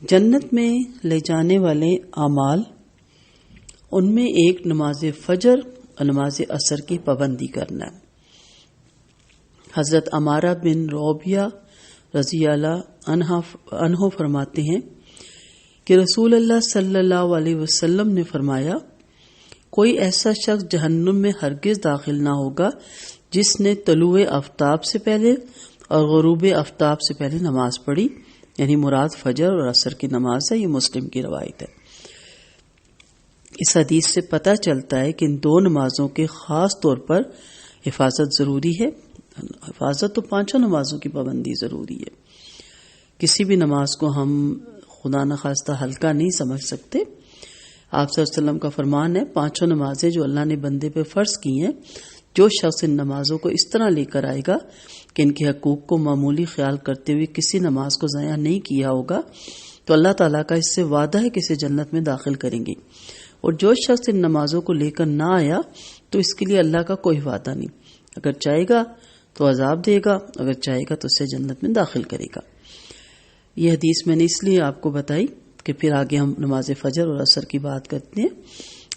جنت میں لے جانے والے اعمال، ان میں ایک نماز فجر اور نماز عصر کی پابندی کرنا ہے۔ حضرت عمارہ بن روبیہ رضی اللہ عنہ فرماتے ہیں کہ رسول اللہ صلی اللہ علیہ وسلم نے فرمایا، کوئی ایسا شخص جہنم میں ہرگز داخل نہ ہوگا جس نے طلوع آفتاب سے پہلے اور غروب آفتاب سے پہلے نماز پڑھی، یعنی مراد فجر اور عصر کی نماز ہے۔ یہ مسلم کی روایت ہے۔ اس حدیث سے پتہ چلتا ہے کہ ان دو نمازوں کے خاص طور پر حفاظت ضروری ہے۔ حفاظت تو پانچوں نمازوں کی پابندی ضروری ہے۔ کسی بھی نماز کو ہم خدا نخواستہ ہلکا نہیں سمجھ سکتے۔ آپ صلی اللہ علیہ وسلم کا فرمان ہے، پانچوں نمازیں جو اللہ نے بندے پہ فرض کی ہیں، جو شخص ان نمازوں کو اس طرح لے کر آئے گا کہ ان کے حقوق کو معمولی خیال کرتے ہوئے کسی نماز کو ضائع نہیں کیا ہوگا، تو اللہ تعالیٰ کا اس سے وعدہ ہے کہ اسے جنت میں داخل کریں گے۔ اور جو شخص ان نمازوں کو لے کر نہ آیا تو اس کے لیے اللہ کا کوئی وعدہ نہیں۔ اگر چاہے گا تو عذاب دے گا، اگر چاہے گا تو اسے جنت میں داخل کرے گا۔ یہ حدیث میں نے اس لیے آپ کو بتائی کہ پھر آگے ہم نماز فجر اور عصر کی بات کرتے ہیں۔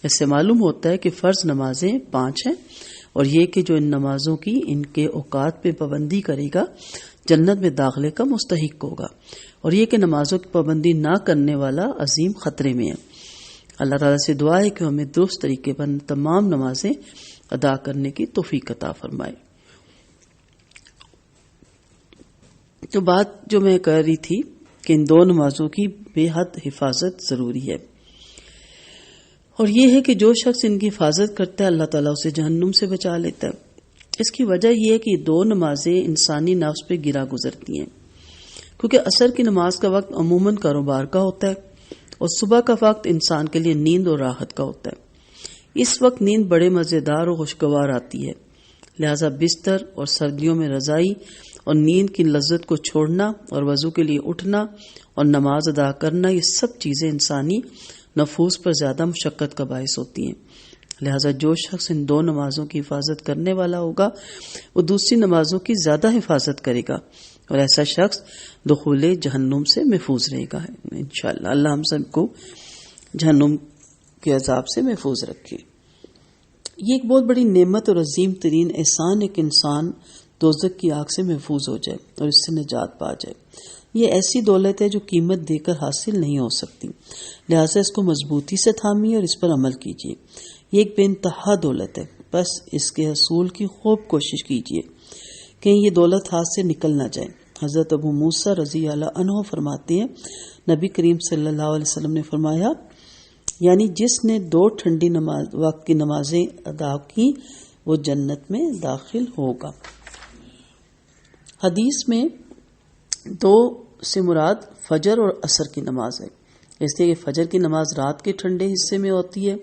اس سے معلوم ہوتا ہے کہ فرض نمازیں 5 ہیں، اور یہ کہ جو ان نمازوں کی ان کے اوقات پہ پابندی کرے گا جنت میں داخلے کا مستحق ہوگا، اور یہ کہ نمازوں کی پابندی نہ کرنے والا عظیم خطرے میں ہے۔ اللہ تعالیٰ سے دعا ہے کہ ہمیں درست طریقے پر تمام نمازیں ادا کرنے کی توفیق عطا فرمائے۔ تو بات جو میں کر رہی تھی کہ ان دو نمازوں کی بے حد حفاظت ضروری ہے، اور یہ ہے کہ جو شخص ان کی حفاظت کرتا ہے اللہ تعالیٰ اسے جہنم سے بچا لیتا ہے۔ اس کی وجہ یہ ہے کہ یہ دو نمازیں انسانی نفس پہ گرا گزرتی ہیں، کیونکہ عصر کی نماز کا وقت عموماً کاروبار کا ہوتا ہے، اور صبح کا وقت انسان کے لیے نیند اور راحت کا ہوتا ہے۔ اس وقت نیند بڑے مزیدار اور خوشگوار آتی ہے، لہذا بستر اور سردیوں میں رضائی اور نیند کی لذت کو چھوڑنا اور وضو کے لیے اٹھنا اور نماز ادا کرنا، یہ سب چیزیں انسانی نفوس پر زیادہ مشقت کا باعث ہوتی ہیں۔ لہذا جو شخص ان دو نمازوں کی حفاظت کرنے والا ہوگا وہ دوسری نمازوں کی زیادہ حفاظت کرے گا، اور ایسا شخص دخول جہنم سے محفوظ رہے گا انشاءاللہ۔ اللہ ہم سب کو جہنم کے عذاب سے محفوظ رکھے۔ یہ ایک بہت بڑی نعمت اور عظیم ترین احسان ہے کہ انسان دوزخ کی آگ سے محفوظ ہو جائے اور اس سے نجات پا جائے۔ یہ ایسی دولت ہے جو قیمت دے کر حاصل نہیں ہو سکتی، لہٰذا اس کو مضبوطی سے تھامیے اور اس پر عمل کیجیے۔ یہ ایک بے انتہا دولت ہے، بس اس کے حصول کی خوب کوشش کیجیے کہ یہ دولت ہاتھ سے نکل نہ جائے۔ حضرت ابو موسیٰ رضی اللہ عنہ فرماتے ہیں، نبی کریم صلی اللہ علیہ وسلم نے فرمایا، یعنی جس نے 2 ٹھنڈی وقت کی نمازیں ادا کی وہ جنت میں داخل ہوگا۔ حدیث میں 2 سے مراد فجر اور عصر کی نماز ہے، اس لیے کہ فجر کی نماز رات کے ٹھنڈے حصے میں ہوتی ہے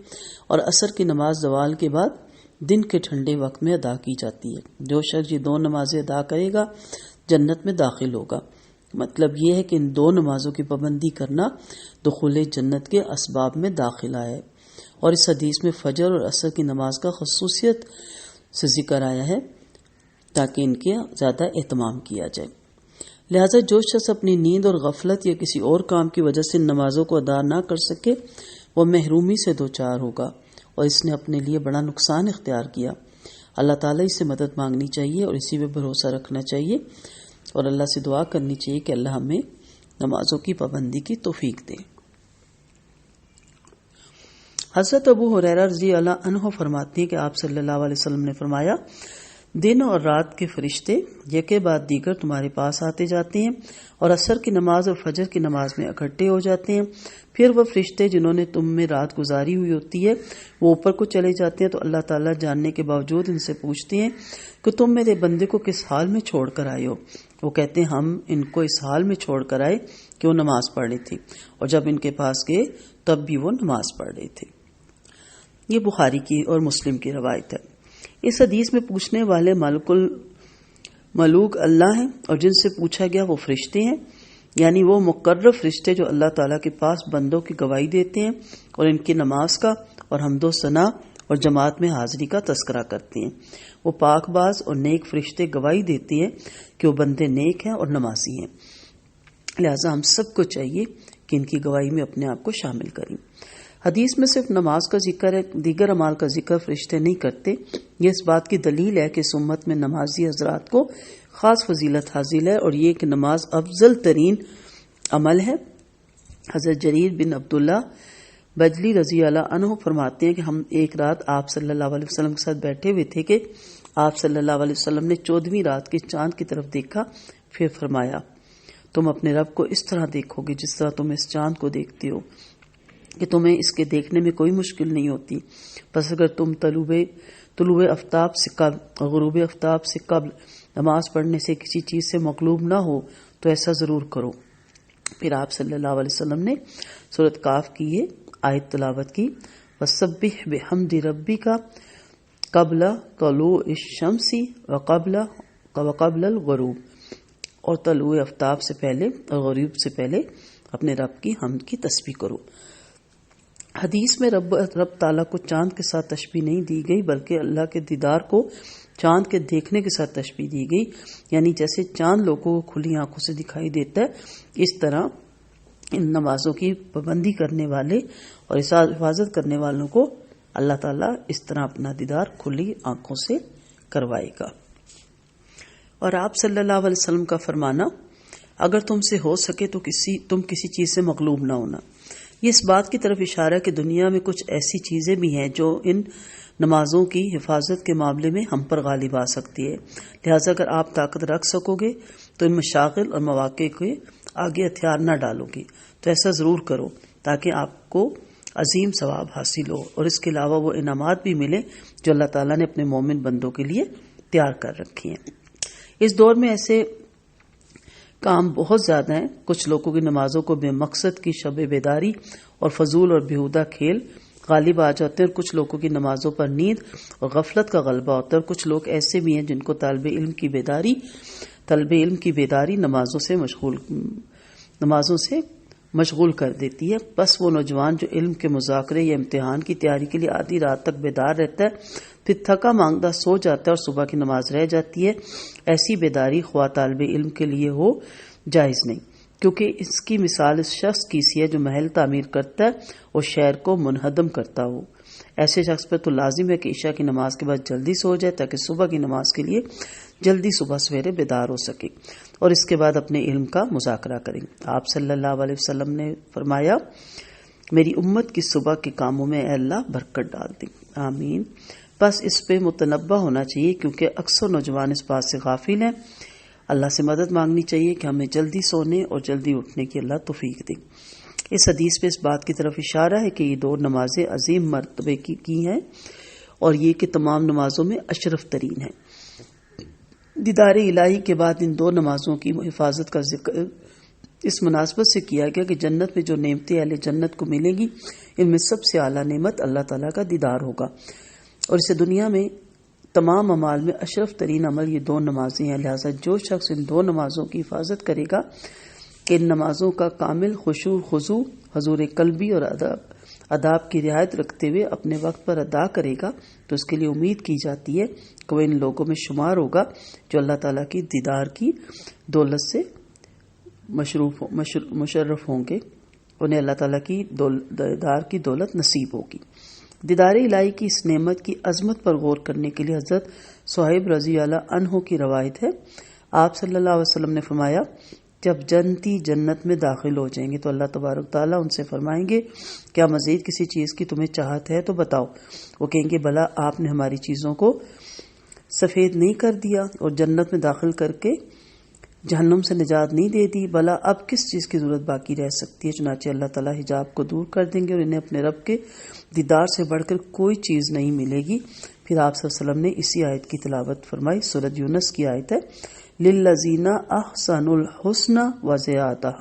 اور عصر کی نماز زوال کے بعد دن کے ٹھنڈے وقت میں ادا کی جاتی ہے۔ جو شخص یہ 2 نمازیں ادا کرے گا جنت میں داخل ہوگا۔ مطلب یہ ہے کہ ان 2 نمازوں کی پابندی کرنا دخول جنت کے اسباب میں داخل ہے، اور اس حدیث میں فجر اور عصر کی نماز کا خصوصیت سے ذکر آیا ہے تاکہ ان کے زیادہ اہتمام کیا جائے۔ لہٰذا جو شخص اپنی نیند اور غفلت یا کسی اور کام کی وجہ سے نمازوں کو ادا نہ کر سکے وہ محرومی سے دوچار ہوگا، اور اس نے اپنے لیے بڑا نقصان اختیار کیا۔ اللہ تعالیٰ اس سے مدد مانگنی چاہیے اور اسی پہ بھروسہ رکھنا چاہیے، اور اللہ سے دعا کرنی چاہیے کہ اللہ ہمیں نمازوں کی پابندی کی توفیق دے۔ حضرت ابو ہریرہ رضی اللہ عنہ فرماتے ہیں کہ آپ صلی اللہ علیہ وسلم نے فرمایا، دن اور رات کے فرشتے یکے بعد دیگر تمہارے پاس آتے جاتے ہیں اور عصر کی نماز اور فجر کی نماز میں اکٹھے ہو جاتے ہیں۔ پھر وہ فرشتے جنہوں نے تم میں رات گزاری ہوئی ہوتی ہے وہ اوپر کو چلے جاتے ہیں، تو اللہ تعالیٰ جاننے کے باوجود ان سے پوچھتے ہیں کہ تم میرے بندے کو کس حال میں چھوڑ کر آئے ہو؟ وہ کہتے ہیں ہم ان کو اس حال میں چھوڑ کر آئے کہ وہ نماز پڑھ رہی تھی، اور جب ان کے پاس گئے تب بھی وہ نماز پڑھ رہے تھے۔ یہ بخاری کی اور مسلم کی روایت ہے۔ اس حدیث میں پوچھنے والے ملوک اللہ ہیں، اور جن سے پوچھا گیا وہ فرشتے ہیں، یعنی وہ مقرر فرشتے جو اللہ تعالیٰ کے پاس بندوں کی گواہی دیتے ہیں اور ان کی نماز کا اور حمد و ثنا اور جماعت میں حاضری کا تذکرہ کرتے ہیں۔ وہ پاک باز اور نیک فرشتے گواہی دیتے ہیں کہ وہ بندے نیک ہیں اور نمازی ہیں۔ لہٰذا ہم سب کو چاہیے کہ ان کی گواہی میں اپنے آپ کو شامل کریں۔ حدیث میں صرف نماز کا ذکر ہے، دیگر اعمال کا ذکر فرشتے نہیں کرتے۔ یہ اس بات کی دلیل ہے کہ اس امت میں نمازی حضرات کو خاص فضیلت حاصل ہے، اور یہ کہ نماز افضل ترین عمل ہے۔ حضرت جریر بن عبداللہ بجلی رضی اللہ عنہ فرماتے ہیں کہ ہم ایک رات آپ صلی اللہ علیہ وسلم کے ساتھ بیٹھے ہوئے تھے کہ آپ صلی اللہ علیہ وسلم نے 14ویں رات کے چاند کی طرف دیکھا، پھر فرمایا تم اپنے رب کو اس طرح دیکھو گے جس طرح تم اس چاند کو دیکھتے ہو، کہ تمہیں اس کے دیکھنے میں کوئی مشکل نہیں ہوتی۔ بس اگر تم طلوع آفتاب سے قبل غروب آفتاب سے قبل نماز پڑھنے سے کسی چیز سے مغلوب نہ ہو تو ایسا ضرور کرو۔ پھر آپ صلی اللہ علیہ وسلم نے سورۃ کاف کی یہ آیت تلاوت کی، وَسَبِّحْ بِحَمْدِ رَبِّكَ قَبْلَ طُلُوعِ الشَّمْسِ وَقَبْلَ الْغُرُوبِ، اور طلوع آفتاب سے پہلے اور غروب سے پہلے اپنے رب کی حمد کی تسبیح کرو۔ حدیث میں رب تعالیٰ کو چاند کے ساتھ تشبیہ نہیں دی گئی، بلکہ اللہ کے دیدار کو چاند کے دیکھنے کے ساتھ تشبیہ دی گئی، یعنی جیسے چاند لوگوں کو کھلی آنکھوں سے دکھائی دیتا ہے، اس طرح ان نمازوں کی پابندی کرنے والے اور حفاظت کرنے والوں کو اللہ تعالیٰ اس طرح اپنا دیدار کھلی آنکھوں سے کروائے گا۔ اور آپ صلی اللہ علیہ وسلم کا فرمانا، اگر تم سے ہو سکے تو تم کسی چیز سے مغلوب نہ ہونا، یہ اس بات کی طرف اشارہ ہے کہ دنیا میں کچھ ایسی چیزیں بھی ہیں جو ان نمازوں کی حفاظت کے معاملے میں ہم پر غالب آ سکتی ہے، لہٰذا اگر آپ طاقت رکھ سکو گے تو ان مشاغل اور مواقع کے آگے ہتھیار نہ ڈالو گے، تو ایسا ضرور کرو تاکہ آپ کو عظیم ثواب حاصل ہو، اور اس کے علاوہ وہ انعامات بھی ملے جو اللہ تعالیٰ نے اپنے مومن بندوں کے لیے تیار کر رکھی ہیں۔ اس دور میں ایسے کام بہت زیادہ ہیں۔ کچھ لوگوں کی نمازوں کو بے مقصد کی شب بیداری اور فضول اور بیہودہ کھیل غالب آ جاتے ہیں، اور کچھ لوگوں کی نمازوں پر نیند اور غفلت کا غلبہ ہوتا ہے، اور کچھ لوگ ایسے بھی ہیں جن کو طالب علم کی بیداری نمازوں سے مشغول کر دیتی ہے۔ بس وہ نوجوان جو علم کے مذاکرے یا امتحان کی تیاری کے لیے آدھی رات تک بیدار رہتا ہے، پھر تھکا مانگتا سو جاتا ہے اور صبح کی نماز رہ جاتی ہے، ایسی بیداری خواہ طالب علم کے لیے ہو جائز نہیں، کیونکہ اس کی مثال اس شخص کی سی ہے جو محل تعمیر کرتا ہے اور شہر کو منہدم کرتا ہو۔ ایسے شخص پر تو لازم ہے کہ عشاء کی نماز کے بعد جلدی سو جائے تاکہ صبح کی نماز کے لیے جلدی صبح سویرے بیدار ہو سکے، اور اس کے بعد اپنے علم کا مذاکرہ کریں۔ آپ صلی اللہ علیہ وسلم نے فرمایا، میری امت کی صبح کے کاموں میں اے اللہ برکت ڈال دیں، آمین۔ بس اس پہ متنبہ ہونا چاہیے، کیونکہ اکثر نوجوان اس بات سے غافل ہیں۔ اللہ سے مدد مانگنی چاہیے کہ ہمیں جلدی سونے اور جلدی اٹھنے کی اللہ توفیق دے۔ اس حدیث پہ اس بات کی طرف اشارہ ہے کہ یہ دو نمازیں عظیم مرتبے کی ہیں، اور یہ کہ تمام نمازوں میں اشرف ترین ہیں۔ دیدار الہی کے بعد ان دو نمازوں کی حفاظت کا ذکر اس مناسبت سے کیا گیا کہ جنت میں جو نعمتیں اہل جنت کو ملیں گی، ان میں سب سے اعلیٰ نعمت اللہ تعالیٰ کا دیدار ہوگا، اور اسے دنیا میں تمام اعمال میں اشرف ترین عمل یہ دو نمازیں ہیں۔ لہٰذا جو شخص ان دو نمازوں کی حفاظت کرے گا کہ ان نمازوں کا کامل خشوع خضوع حضور قلبی اور آداب کی رعایت رکھتے ہوئے اپنے وقت پر ادا کرے گا، تو اس کے لیے امید کی جاتی ہے کہ وہ ان لوگوں میں شمار ہوگا جو اللہ تعالیٰ کی دیدار کی دولت سے مشرف ہوں گے، انہیں اللہ تعالیٰ کی دیدار کی دولت نصیب ہوگی۔ دیدار الہی کی اس نعمت کی عظمت پر غور کرنے کے لیے حضرت صہیب رضی اللہ عنہ کی روایت ہے، آپ صلی اللہ علیہ وسلم نے فرمایا، جب جنتی جنت میں داخل ہو جائیں گے تو اللہ تبارک تعالیٰ ان سے فرمائیں گے، کیا مزید کسی چیز کی تمہیں چاہت ہے تو بتاؤ۔ وہ کہیں گے، بھلا آپ نے ہماری چیزوں کو سفید نہیں کر دیا اور جنت میں داخل کر کے جہنم سے نجات نہیں دے دی، بھلا اب کس چیز کی ضرورت باقی رہ سکتی ہے؟ چنانچہ اللہ تعالیٰ حجاب کو دور کر دیں گے اور انہیں اپنے رب کے دیدار سے بڑھ کر کوئی چیز نہیں ملے گی۔ پھر آپ صلی اللہ علیہ وسلم نے اسی آیت کی تلاوت فرمائی، سورۃ یونس کی آیت ہے، للذین احسنوا الحسنی وزیادہ،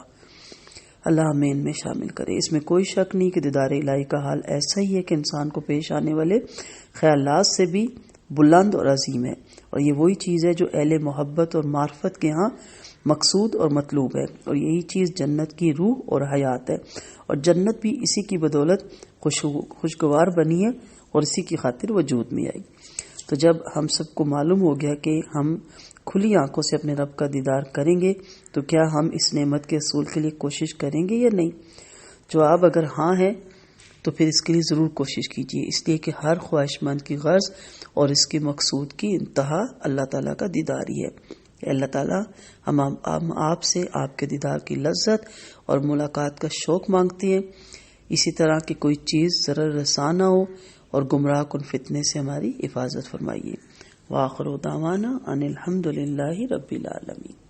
اللہ ہمیں ان میں شامل کرے۔ اس میں کوئی شک نہیں کہ دیدار الہی کا حال ایسا ہی ہے کہ انسان کو پیش آنے والے خیالات سے بھی بلند اور عظیم ہے، اور یہ وہی چیز ہے جو اہل محبت اور معرفت کے ہاں مقصود اور مطلوب ہے، اور یہی چیز جنت کی روح اور حیات ہے، اور جنت بھی اسی کی بدولت خوشگوار بنی ہے اور اسی کی خاطر وجود میں آئی۔ تو جب ہم سب کو معلوم ہو گیا کہ ہم کھلی آنکھوں سے اپنے رب کا دیدار کریں گے تو کیا ہم اس نعمت کے حصول کے لیے کوشش کریں گے یا نہیں؟ جواب اگر ہاں ہے تو پھر اس کے لیے ضرور کوشش کیجیے، اس لیے کہ ہر خواہش مند کی غرض اور اس کے مقصود کی انتہا اللہ تعالیٰ کا دیدار ہی ہے۔ اللہ تعالیٰ ہم آپ سے آپ کے دیدار کی لذت اور ملاقات کا شوق مانگتی ہیں، اسی طرح کی کوئی چیز ضرر رساں نہ ہو اور گمراہ کن فتنے سے ہماری حفاظت فرمائیے۔ وآخر دعوانا ان الحمد للہ رب العالمین۔